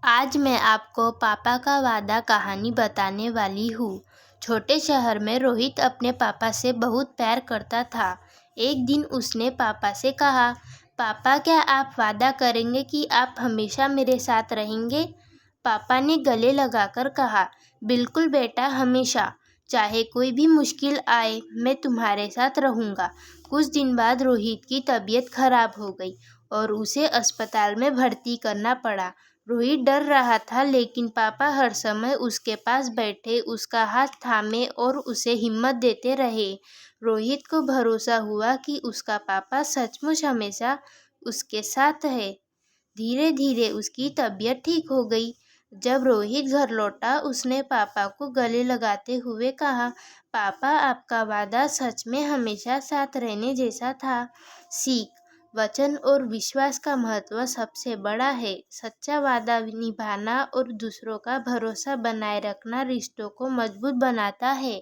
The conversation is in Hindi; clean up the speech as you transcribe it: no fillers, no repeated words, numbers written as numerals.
आज मैं आपको पापा का वादा कहानी बताने वाली हूँ। छोटे शहर में रोहित अपने पापा से बहुत प्यार करता था। एक दिन उसने पापा से कहा, पापा क्या आप वादा करेंगे कि आप हमेशा मेरे साथ रहेंगे? पापा ने गले लगाकर कहा, बिल्कुल बेटा, हमेशा। चाहे कोई भी मुश्किल आए, मैं तुम्हारे साथ रहूँगा। कुछ दिन बाद रोहित की तबीयत खराब हो गई और उसे अस्पताल में भर्ती करना पड़ा। रोहित डर रहा था, लेकिन पापा हर समय उसके पास बैठे, उसका हाथ थामे और उसे हिम्मत देते रहे। रोहित को भरोसा हुआ कि उसका पापा सचमुच हमेशा उसके साथ है। धीरे धीरे उसकी तबीयत ठीक हो गई। जब रोहित घर लौटा, उसने पापा को गले लगाते हुए कहा, पापा आपका वादा सच में हमेशा साथ रहने जैसा था। सीख, वचन और विश्वास का महत्व सबसे बड़ा है। सच्चा वादा निभाना और दूसरों का भरोसा बनाए रखना रिश्तों को मजबूत बनाता है।